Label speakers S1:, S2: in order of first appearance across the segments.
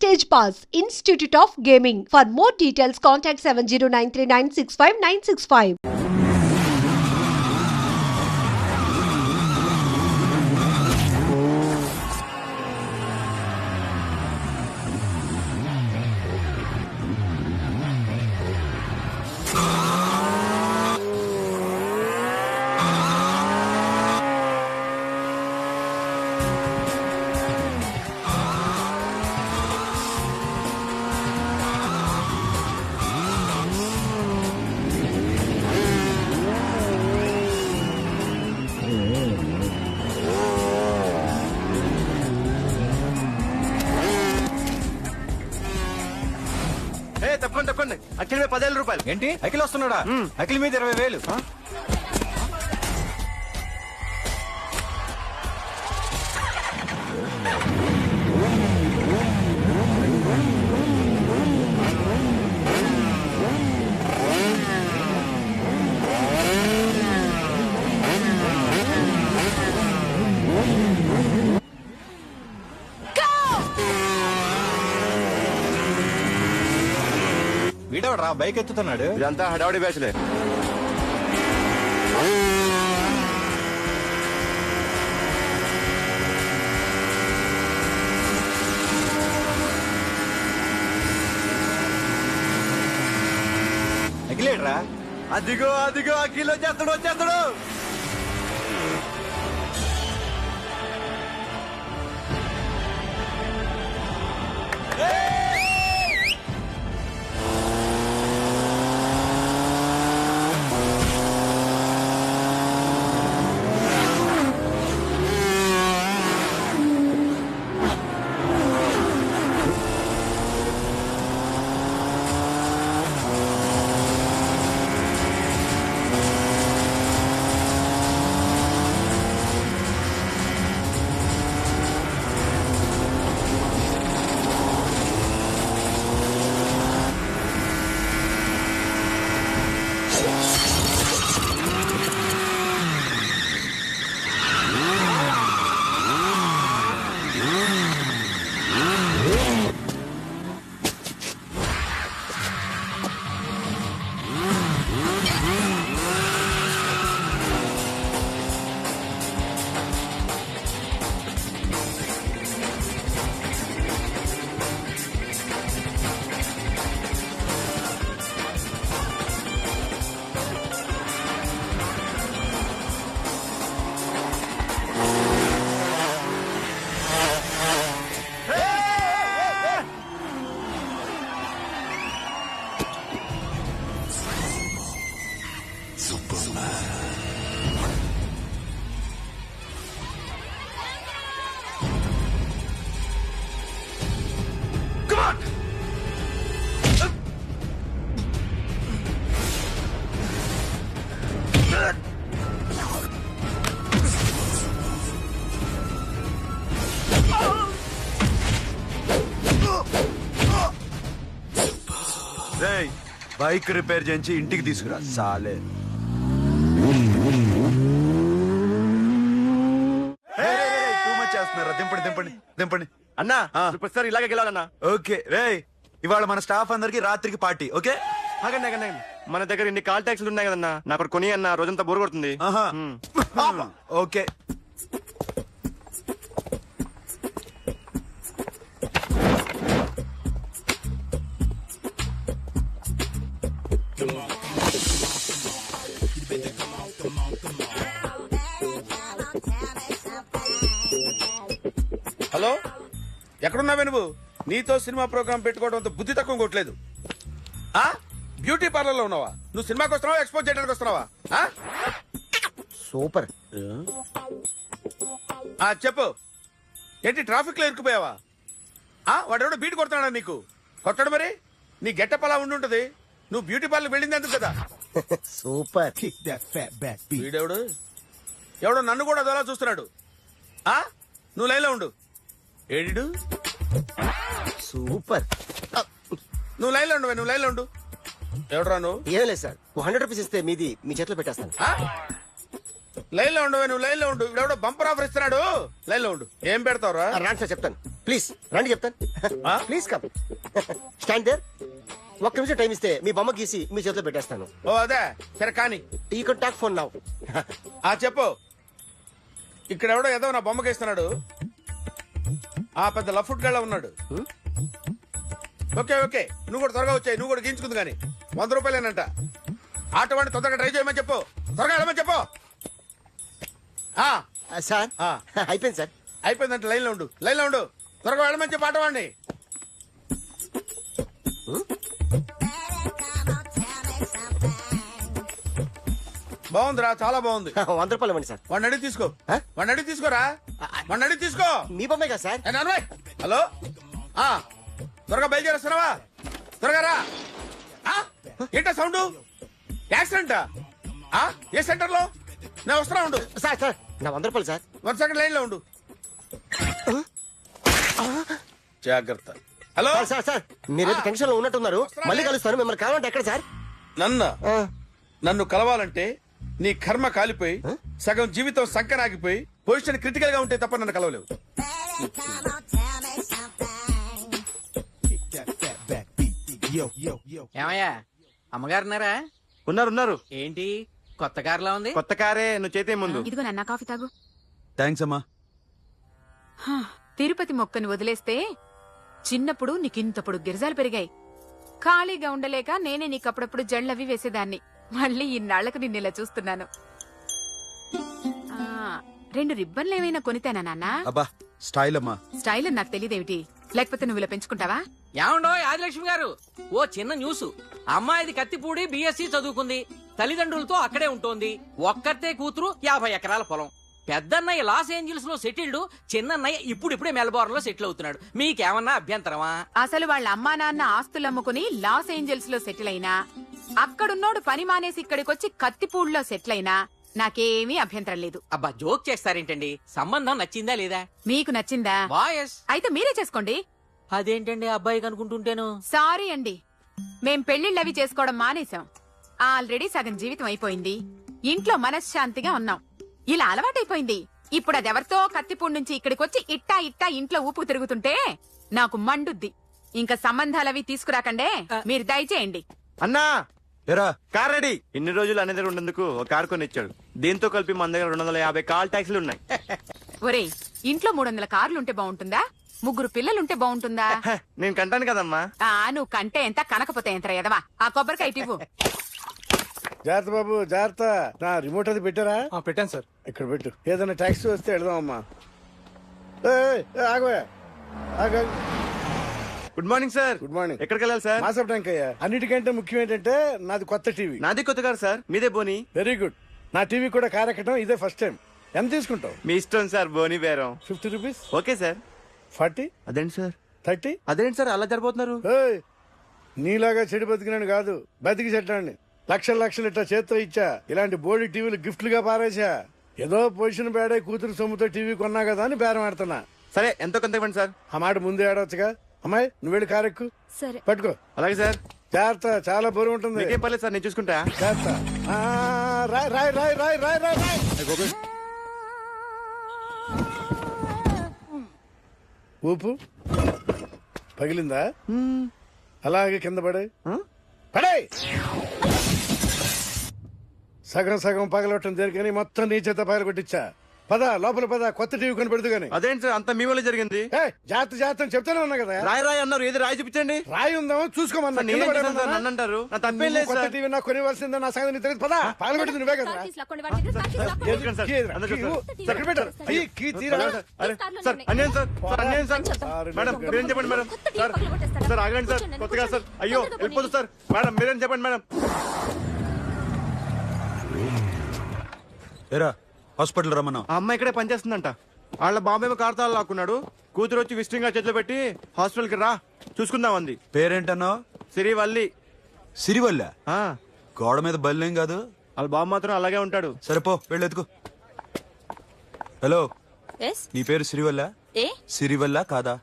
S1: Stage Pass, Institute of Gaming. For more details, contact 7093965965.
S2: తప్పకుండా అఖిల్ మీద 10,000 రూపాయలు.
S3: ఏంటి అఖిల్ వస్తున్నాడా? అఖిల్ మీద 20,000. వీడవరా బైక్ ఎత్తుతున్నాడు?
S2: ఇదంతా హడావుడి బ్యాచ్లే.
S3: అఖిలేడ్రా?
S2: అదిగో అఖిల్ వచ్చేస్తాడు. బైక్ రిపేర్ చేయించి ఇంటికి తీసుకురా సాలే. దింపండి అన్నా. ప్రతిసారి ఇలాగే గెలాలన్నా. ఓకే రే, ఇవాళ మన స్టాఫ్ అందరికి రాత్రికి పార్టీ. ఓకే ఆగండి. మన దగ్గర ఇన్ని కాల్ ట్యాక్సీలు ఉన్నాయి కదన్నా, నాకు కొని అన్న రోజంతా బోర్ కొడుతుంది. ఓకే
S4: హలో, ఎక్కడున్నావే నువ్వు? నీతో సినిమా ప్రోగ్రామ్ పెట్టుకోవడంతో బుద్ధి తక్కువ కొట్టలేదు. బ్యూటీ పార్లర్ లో ఉన్నావా? నువ్వు సినిమాకి వస్తున్నావా, ఎక్స్పోజ్ చేయడానికి వస్తున్నావా?
S5: సూపర్.
S4: చెప్పు, ఏంటి ట్రాఫిక్ లో ఇరుక్కుపోయావా? వాడెవడో బీట్ కొడుతున్నాడా నీకు? కొట్టడు మరి. నీ గెట్టప్ అలా ఉండుంటది. నువ్వు బ్యూటీ పార్లర్ వెళ్ళింది ఎందుకు కదా?
S5: సూపర్.
S4: వీడెవడు? ఎవడో నన్ను కూడా అదోలా చూస్తున్నాడు. నువ్వు లైన్లో ఉండు. ఏడు
S5: సూపర్.
S4: నువ్వు లైన్లో ఉండు. ఎవడరా నువ్వు?
S5: ఏం లేదు సార్, 100 రూపీస్ ఇస్తే మీది మీ చేతిలో పెట్టేస్తాను.
S4: లైన్లో ఉండు. నువ్వు లైన్లో ఉండు. ఇవిడెవడో బంపర్ ఆఫర్ ఇస్తున్నాడు. లైన్లో ఉండు. ఏం పెడతావురా?
S5: రాండి సార్ చెప్తాను. ప్లీజ్ రండి చెప్తాను.
S4: ఆ?
S5: Please come. Stand there. ఒక్క నిమిషం టైం ఇస్తే మీ బొమ్మ గీసి మీ చేతిలో పెట్టేస్తాను.
S4: ఓ అదే సరే కానీ
S5: ఈ కాంటాక్ట్ ఫోన్ నౌ.
S4: చెప్పు. ఇక్కడ ఎవడో ఏదో నా బొమ్మకి ఇస్తున్నాడు. ఆ పెద్ద లఫుట్ గళ్ళ ఉన్నాడు. ఓకే ఓకే, నువ్వు కూడా త్వరగా వచ్చాయి. నువ్వు కూడా గీంచుకుంది కానీ 100 రూపాయలేనంట. ఆటో వాడిని తొందరగా ట్రై చేయమని చెప్పు. త్వరగా వెళ్ళమని చెప్పు.
S5: సార్
S4: ఆ.
S5: అయిపోయింది సార్.
S4: అయిపోయిందంటే లైన్లో ఉండు, లైన్లో ఉండు. త్వరగా వెళ్ళమని చెప్పు ఆటో వాడిని. బాగుందిరా, చాలా బాగుంది.
S5: 100 రూపాయలు ఇవ్వండి సార్.
S4: వాడిని అడిగి తీసుకో.
S5: ఆ?
S4: వాడిని అడిగి తీసుకోరా. వాడిని అడిగి తీసుకో.
S5: మీ బొమ్మే కదా సార్.
S4: ఏ నాన్నబాయ్, హలో. త్వరగా బయలుదేరేస్తున్నావా? త్వరగా రా. ఏంటా సౌండ్? యాక్సిడెంటా? ఏ సెంటర్ లో? నేను వస్తున్నా ఉండు.
S5: సార్ సార్ నా 100 రూపాయలు సార్.
S4: 1 సెకండ్ లైన్ లో ఉండు. జాగ్రత్త. హలో
S5: సార్ సార్ సార్ మీరేదో టెన్షన్ లో ఉన్నట్టున్నారు. మళ్ళీ కలుస్తాను. మిమ్మల్ని కావాలంటే ఎక్కడ సార్?
S4: నన్ను కలవాలంటే నీ కర్మ కాలిపోయి సగం జీవితం సంకరాగిపోయి పొజిషన్ క్రిటికల్ గా ఉంటే తప్ప నన్ను కలవలేవు.
S6: ఏమయ్యా అమ్మగారున్నారా?
S2: ఉన్నారు.
S6: ఏంటి కొత్త కారులా ఉంది?
S2: కొత్త కారే, నువ్వు చేతే ముందు.
S7: ఇదిగో నాన్న కాఫీ తాగు.
S3: థ్యాంక్స్ అమ్మా.
S7: తిరుపతి మొక్కను వదిలేస్తే చిన్నప్పుడు నీకింతప్పుడు గిరిజాలు పెరిగాయి. ఖాళీగా ఉండలేక నేనే నీకప్పుడప్పుడు జళ్ళవి వేసేదాన్ని. మళ్ళీ ఇన్నాళ్లకు నిన్నిలా చూస్తున్నాను. 2 రిబ్బన్లు ఏమైనా కొనితేనా నాన్న?
S3: అబ్బా స్టైల్ అమ్మా.
S7: స్టైల్ అని నాకు తెలియదేమిటి? లేకపోతే నువ్వు ఇలా పెంచుకుంటావా?
S6: ఏమండో ఆదిలక్ష్మి గారు, ఓ చిన్న న్యూస్. అమ్మాయిది కత్తిపూడి బిఎస్సి చదువుకుంది. తల్లిదండ్రులతో అక్కడే ఉంటోంది. ఒక్కతే కూతురు, 50 ఎకరాల పొలం. పెద్దన్నయ్య లాస్ ఏంజల్స్ లో సెటిల్డ్, చిన్నన్నయ్య ఇప్పుడిప్పుడే మెల్బోర్న్ లో సెటిల్ అవుతున్నాడు. మీకేమన్నా అభ్యంతరమా?
S7: అసలు వాళ్ళ అమ్మా నాన్న ఆస్తులు అమ్ముకుని లాస్ ఏంజల్స్ లో సెటిల్ అయినా, అక్కడున్నోడు పని మానేసి ఇక్కడికొచ్చి కత్తిపూడిలో సెటిల్ అయినా నాకేమీ అభ్యంతరం లేదు.
S6: అబ్బా జోక్ చేస్తారేంటండి? సంబంధం నచ్చిందా లేదా?
S7: మీకు నచ్చిందా?
S6: వాయస్
S7: అయితే మీరే చేసుకోండి.
S6: అదేంటండి అబ్బాయి కనుకుంటుంటేను?
S7: సారీ అండి, మేం పెళ్లిళ్ళవి చేసుకోవడం మానేశాం. ఆల్రెడీ సగం జీవితం అయిపోయింది. ఇంట్లో మనశ్శాంతిగా ఉన్నాం. ఇలా అలవాటైపోయింది. ఇప్పుడు అదెవరితో కత్తిపూడి నుంచి ఇక్కడికొచ్చి ఇట్టా ఇంట్లో ఊపు తిరుగుతుంటే నాకు మండుద్ది. ఇంకా సంబంధాలవి తీసుకురాకండే, మీరు దయచేయండి.
S2: అన్నా
S3: ఎరా
S2: కార్ రెడీ. ఇన్ని రోజులు అనే దగ్గర ఉండేందుకు ఒక కార్ కొని ఇచ్చాడు. దీంతో కలిపి మన దగ్గర 250 కాల్ ట్యాక్సీలు ఉన్నాయి.
S7: ఒరేయ్, ఇంట్లో 300 కార్లుంటే బాగుంటుందా? 3 పిల్లలుంటే బాగుంటుందా?
S2: నేను కంటాను కదమ్మా.
S7: నువ్వు కంటే ఎంత కనకపోతే ఎంత ఎదవా. ఆ కొబ్బరికాయ ఇవ్వు.
S4: జాగ్రత్త బాబు, జాగ్రత్త. నా రిమోట్ అది పెట్టారా?
S3: పెట్టాను సార్.
S4: ఇక్కడ పెట్టు. ఏదైనా టాక్సీ వస్తే వెళదామమ్మా. ఆగవే.
S2: Good morning sir.
S4: Good morning.
S2: ఎక్కడికి వెళ్ళాలి సార్?
S4: మాసప్ ట్యాంక్ అయ్యా. అన్నిటికంటే ముఖ్యం ఏంటంటే నాది కొత్త టీవీ.
S2: నాది కొత్త కారు సార్, మీదే బోని.
S4: Very good. నా టీవీ కూడా కార్ ఎక్కడం ఇదే ఫస్ట్ టైం. ఎంత తీసుకుంటావు?
S2: మీ ఇష్టం సార్, బోని బేరం.
S4: 50 రూపీస్.
S2: Okay sir.
S4: 40,
S2: అదేంటి సార్?
S4: 30.
S2: అదేంటి సార్ అలా జరిపోతున్నారు?
S4: నీలాగా చెడు బతికినాను కాదు, బతికి చెట్టాన్ని. లక్షలు ఇట్టా చేత్తో ఇచ్చా. ఇలాంటి బోడి టీవీలు గిఫ్ట్లుగా పారేసా. ఏదో పొజిషన్ బేడే కూతురు సొమ్ముతో టీవీ కొన్నా కదా అని బేరం ఆడుతున్నా.
S2: సరే ఎంతో కొంత ఇవ్వండి సార్.
S4: ఆ మాట ముందే ఆడవచ్చుగా. అమ్మాయి నువ్వు వెళ్ళి కారెక్కు.
S7: సరే.
S4: పట్టుకో.
S2: అలాగే సార్.
S4: జాగ్రత్త, చాలా బరువు ఉంటుంది.
S2: మీకేం పర్లేదు సార్, నేను చూసుకుంటా.
S4: జాగ్రత్త. రాయ్ రాయ్ రాయ్ రాయ్ రాయ్ రాయ్ రాయ్. ఊపు పగిలిందా? అలాగే కింద పడే. పడే. సగం పగలవటం జరిగాని మొత్తం నీ చేత పగల కొట్టించా. పద లోపల పద, కొత్త టీవీ కొని పెడుతు గాని.
S2: అదేంటి సార్ అంత మీ వల్ల జరిగింది?
S4: జాగ్రత్త అని చెప్తానే ఉన్నా కదా.
S2: రాయి అన్నారు, ఏది రాయి చూపించండి.
S4: రాయి ఉందామో చూసుకోమన్నా.
S2: నన్ను అంటారు, నా తప్పేం లేదు
S4: కొత్త
S2: సార్.
S4: టీవీ నాకు కొనివ్వాల్సిందే. నా సంగతి నీకు తెలియదు. పద పగలగొట్టింది నువ్వే కదా.
S2: సార్ అన్యాయం సార్, అన్యాయం సార్. మేడం మీరేం చెప్పండి మేడం. సార్ సార్ ఆగండి సార్, కొత్తగా సార్. అయ్యో వెళ్ళిపోతుంది సార్. మేడం మీరేం చెప్పండి మేడం.
S3: ఎరా హాస్పిటల్ రమ్మన్నా.
S2: ఆ అమ్మాయి ఇక్కడే పనిచేస్తుందంట. వాళ్ళ బాబేమో కార్తాలు లాక్కున్నాడు. కూతురు వచ్చి విజిటింగ్ గా చేతిలో పెట్టి హాస్పిటల్ కి రా చూసుకుందాం అంది.
S3: పేరేంటన్నావు?
S2: సిరివల్లి.
S3: సిరివల్ల?
S2: ఆ,
S3: గోడ మీద బల్లేం కాదు.
S2: వాళ్ళ బాబు మాత్రం అలాగే ఉంటాడు.
S3: సరిపో వెళ్ళి ఎత్తుకో. హలో, నీ పేరు సిరివల్ల? సిరివల్ల కాదా?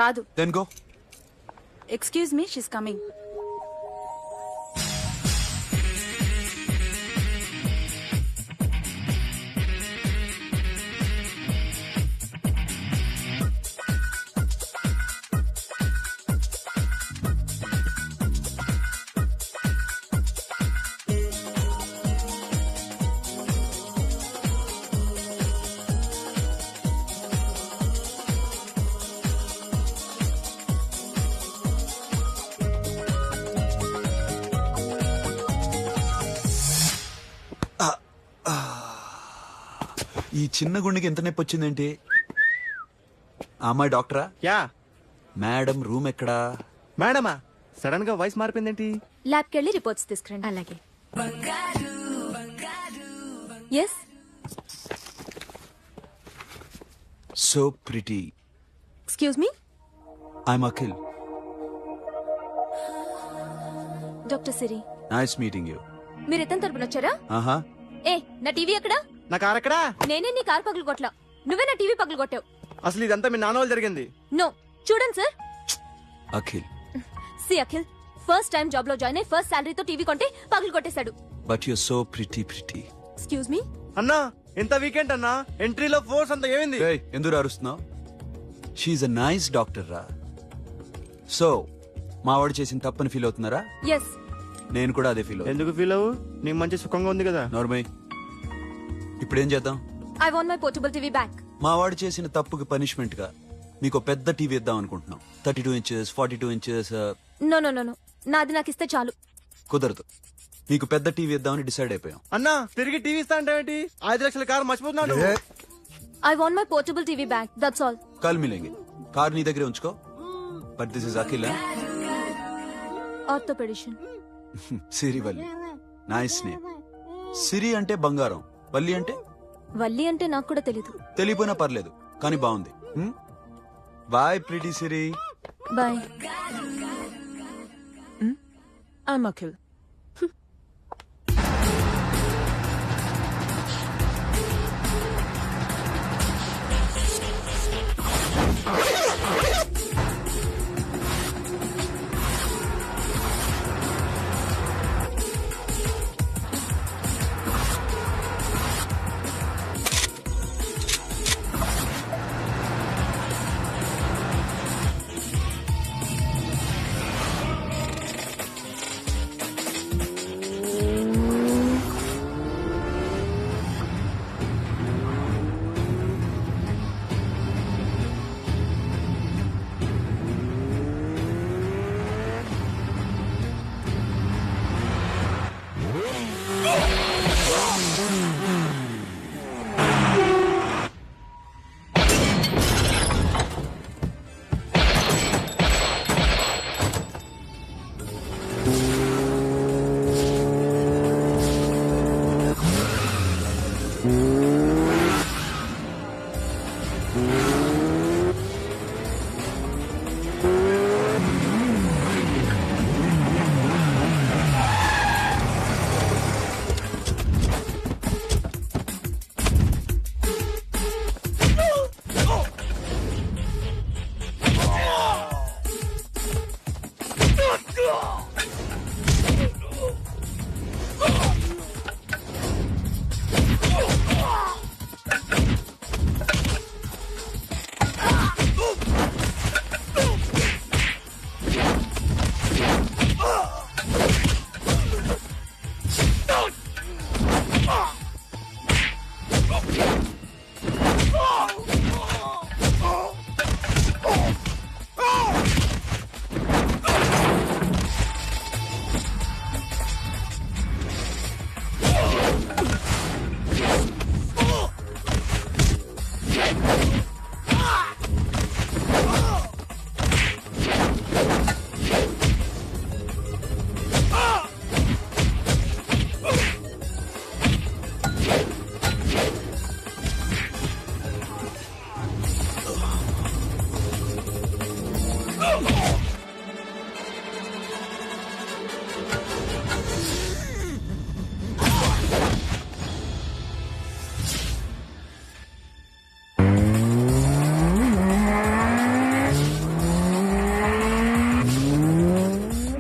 S8: కాదు.
S3: Then go.
S8: Excuse me, she's coming.
S3: ఈ చిన్న గుండెకి ఎంత నొప్పి వచ్చిందేంటి? ఆ అమ్మాయి డాక్టరా?
S2: యా.
S3: మేడం రూమ్ ఎక్కడా?
S2: మేడమా? సడన్ గా వాయిస్ మారిపోయిందేంటి?
S8: ల్యాబ్కి వెళ్ళి రిపోర్ట్స్ తీసుకురండి. అలాగే. Yes.
S3: So pretty.
S8: Excuse me.
S3: I'm Akhil.
S8: Doctor Siri.
S3: Nice meeting you.
S8: మీరు ఎత్తని తరపున వచ్చారా?
S3: ఆహా.
S8: ఏ, నా టీవీ ఎక్కడా?
S2: నా కార్ ఎక్కడా?
S8: నేనే నీ కార్ పగలు కొట్టలా, నువ్వే నా టీవీ పగలు కొట్టావు.
S2: అసలు ఇదంతా మీ నాన్న వాళ్ళు జరిగింది.
S8: నో, చూడండి sir.
S3: Akhil.
S8: See Akhil, first time job లో జాయిన్ అయ్యి ఫస్ట్ శాలరీతో టీవీ కొంటే పగలు కొట్టేశాడు.
S3: But you so pretty.
S8: Excuse me.
S2: అన్నా ఎంత వీకెండ్ అన్నా, ఎంట్రీలో ఫోర్స్ అంతా ఏమైంది?
S3: ఏయ్, ఎందుకు అరుస్తున్నావు? షీఈ్ అ నైస్ డాక్టర్ రా. సో మావాడు చేసిన తప్పని ఫీల్ అవుతున్నారా?
S8: ఎస్.
S3: నేను కూడా అదే ఫీల్ అవుతున్నా.
S2: ఎందుకు ఫీల్ అవ్వు? నీకు మంచి సుఖంగా ఉంది కదా.
S3: నార్మల్. ఇప్పుడేం చేద్దాం?
S8: I want my portable TV back.
S3: మావాడు చేసిన తప్పుకి పనిష్మెంట్ గా మీకు పెద్ద టీవీ ఇద్దాం అనుకుంటున్నాం. 32 inches, 42 inches.
S8: No no no no, నాది నాకు ఇస్తే చాలు.
S3: కుదరదు. మీకు పెద్ద టీవీ ఇద్దామని డిసైడ్ అయిపోయాం.
S2: అన్నా తిరిగి టీవీ ఇస్తా అంటే ఏంటి? 5 లక్షల కారు మర్చిపోతున్నాడు.
S8: I want my portable TV back, that's all.
S3: కల్ మిలేంగే. కార్ నీ దగ్గరే ఉంచుకో. But this is Akhil.
S8: Orthopedician.
S3: Sirivalli. Nice name. Siri అంటే బంగారం, వల్లి అంటే?
S8: వల్లి అంటే నాకు కూడా తెలీదు.
S3: తెలియపోయినా పర్లేదు, కానీ బాగుంది. Bye pretty Siri.
S8: Bye.
S7: I'm Akhil.